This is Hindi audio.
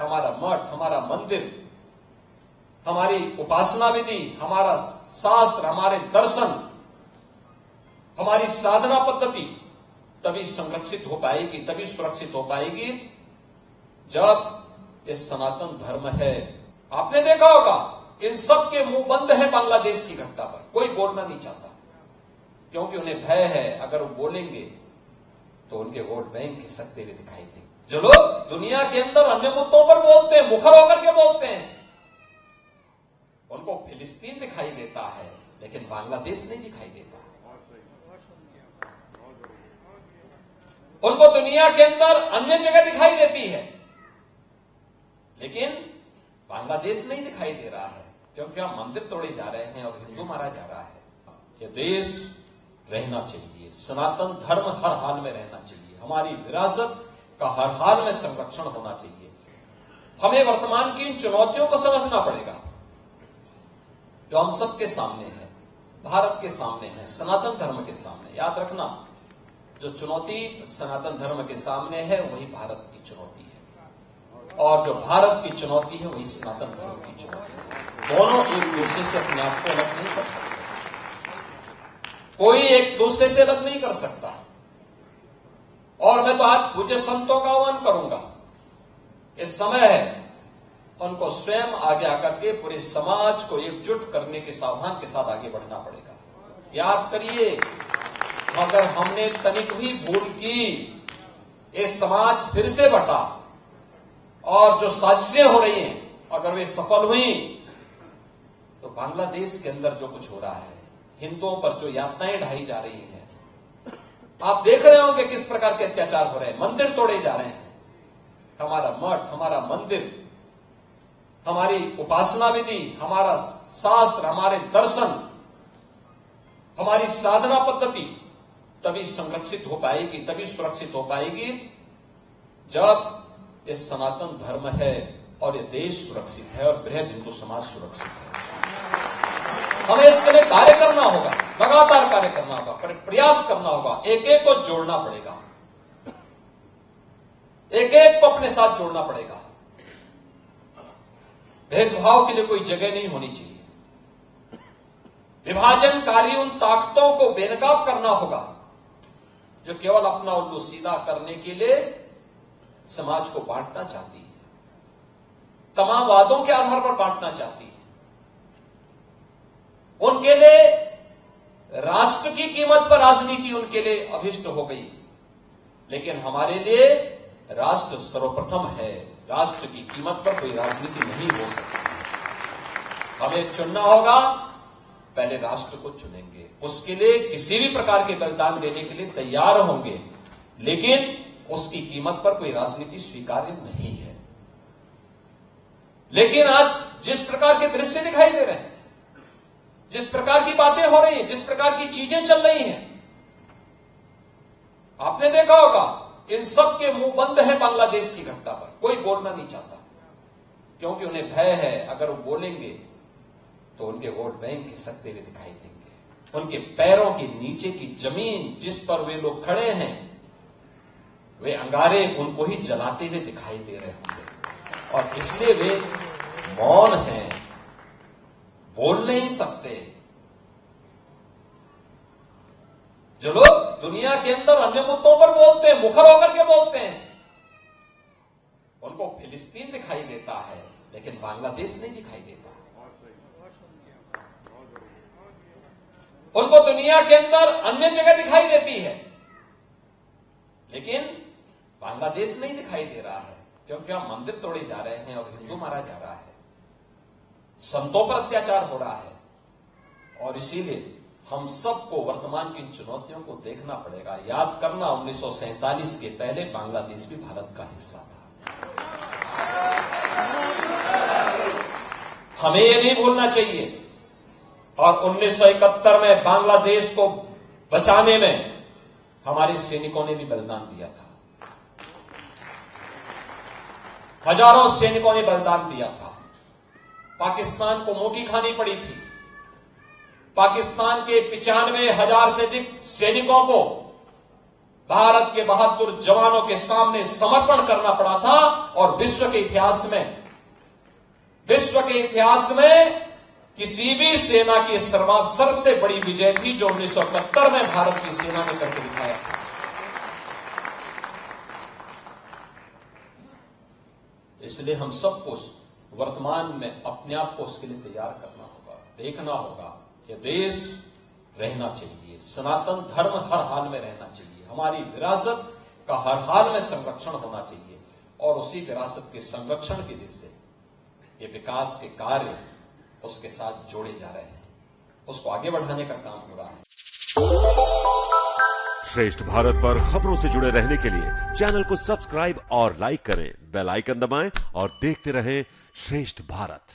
हमारा मठ, हमारा मंदिर, हमारी उपासना विधि, हमारा शास्त्र, हमारे दर्शन, हमारी साधना पद्धति तभी संरक्षित हो पाएगी, तभी सुरक्षित हो पाएगी जब ये सनातन धर्म है। आपने देखा होगा इन सब के मुंह बंद है बांग्लादेश की घटना पर, कोई बोलना नहीं चाहता क्योंकि उन्हें भय है अगर वो बोलेंगे तो उनके वोट बैंक खिसकते हुए दिखाई देंगे। जो लोग दुनिया के अंदर अन्य मुद्दों पर बोलते हैं, मुखर होकर के बोलते हैं, उनको फिलिस्तीन दिखाई देता है लेकिन बांग्लादेश नहीं दिखाई देता। उनको दुनिया के अंदर अन्य जगह दिखाई देती है लेकिन बांग्लादेश नहीं दिखाई दे रहा है क्योंकि हम मंदिर तोड़े जा रहे हैं और हिंदू मारा जा रहा है। ये देश रहना चाहिए, सनातन धर्म हर हाल में रहना चाहिए, हमारी विरासत का हर हाल में संरक्षण होना चाहिए। हमें वर्तमान की इन चुनौतियों को समझना पड़ेगा जो हम सबके सामने है, भारत के सामने है, सनातन धर्म के सामने। याद रखना, जो चुनौती सनातन धर्म के सामने है वही भारत की चुनौती है और जो भारत की चुनौती है वही सनातन धर्म की चुनौती है। दोनों एक दूसरे से अपने आप को अलग नहीं कर सकते, कोई एक दूसरे से अलग नहीं कर सकता। और मैं तो आज पूज्य संतों का आह्वान करूंगा, इस समय है उनको स्वयं आगे आकर के पूरे समाज को एकजुट करने के सावधान के साथ आगे बढ़ना पड़ेगा। याद करिए, अगर हमने तनिक भी भूल की, ये समाज फिर से बटा और जो साजिशें हो रही हैं अगर वे सफल हुई तो बांग्लादेश के अंदर जो कुछ हो रहा है, हिंदुओं पर जो यातनाएं ढाई जा रही हैं, आप देख रहे होंगे किस प्रकार के अत्याचार हो रहे हैं, मंदिर तोड़े जा रहे हैं। हमारा मठ, हमारा मंदिर, हमारी उपासना विधि, हमारा शास्त्र, हमारे दर्शन, हमारी साधना पद्धति तभी संरक्षित हो पाएगी, तभी सुरक्षित हो पाएगी जब ये सनातन धर्म है और ये देश सुरक्षित है और बृहद हिंदू समाज सुरक्षित है। हमें इसके लिए कार्य करना होगा, लगातार कार्य करना होगा, प्रयास करना होगा, एक एक को जोड़ना पड़ेगा, एक एक को अपने साथ जोड़ना पड़ेगा। भेदभाव के लिए कोई जगह नहीं होनी चाहिए। विभाजनकारी उन ताकतों को बेनकाब करना होगा जो केवल अपना उल्लू सीधा करने के लिए समाज को बांटना चाहती है, तमाम वादों के आधार पर बांटना चाहती है। उनके लिए राष्ट्र की कीमत पर राजनीति उनके लिए अभिष्ट हो गई, लेकिन हमारे लिए राष्ट्र सर्वप्रथम है। राष्ट्र की कीमत पर कोई राजनीति नहीं हो सकती। हमें चुनना होगा, पहले राष्ट्र को चुनेंगे, उसके लिए किसी भी प्रकार के बलिदान देने के लिए तैयार होंगे, लेकिन उसकी कीमत पर कोई राजनीति स्वीकार्य नहीं है। लेकिन आज जिस प्रकार के दृश्य दिखाई दे रहे हैं, जिस प्रकार की बातें हो रही हैं, जिस प्रकार की चीजें चल रही हैं, आपने देखा होगा इन सब के मुंह बंद है बांग्लादेश की घटना पर, कोई बोलना नहीं चाहता क्योंकि उन्हें भय है अगर वो बोलेंगे तो उनके वोट बैंक खिसकते हुए दिखाई देंगे। उनके पैरों के नीचे की जमीन जिस पर वे लोग खड़े हैं, वे अंगारे उनको ही जलाते हुए दिखाई दे रहे होंगे और इसलिए वे मौन हैं, बोल नहीं सकते। जो लोग दुनिया के अंदर अन्य मुद्दों पर बोलते हैं, मुखर होकर के बोलते हैं, उनको फिलिस्तीन दिखाई देता है लेकिन बांग्लादेश नहीं दिखाई देता। उनको दुनिया के अंदर अन्य जगह दिखाई देती है लेकिन बांग्लादेश नहीं दिखाई दे रहा है क्योंकि हम मंदिर तोड़े जा रहे हैं और हिंदू मारा जा रहा है, संतों पर अत्याचार हो रहा है। और इसीलिए हम सबको वर्तमान की इन चुनौतियों को देखना पड़ेगा। याद करना, 1947 के पहले बांग्लादेश भी भारत का हिस्सा था। हमें यह नहीं भूलना चाहिए। और 1971 में बांग्लादेश को बचाने में हमारे सैनिकों ने भी बलिदान दिया था, हजारों सैनिकों ने बलिदान दिया था। पाकिस्तान को मुंह की खानी पड़ी थी। पाकिस्तान के 95,000 से अधिक सैनिकों को भारत के बहादुर जवानों के सामने समर्पण करना पड़ा था और विश्व के इतिहास में किसी भी सेना की सबसे बड़ी विजय थी जो 1971 में भारत की सेना ने करके दिखाया था। इसलिए हम सबको वर्तमान में अपने आप को उसके लिए तैयार करना होगा, देखना होगा। यह देश रहना चाहिए, सनातन धर्म हर हाल में रहना चाहिए, हमारी विरासत का हर हाल में संरक्षण होना चाहिए और उसी विरासत के संरक्षण की दिशा से ये विकास के कार्य उसके साथ जोड़े जा रहे हैं, उसको आगे बढ़ाने का काम हो रहा है। श्रेष्ठ भारत पर खबरों से जुड़े रहने के लिए चैनल को सब्सक्राइब और लाइक करें, बेल आइकन दबाएं और देखते रहें श्रेष्ठ भारत।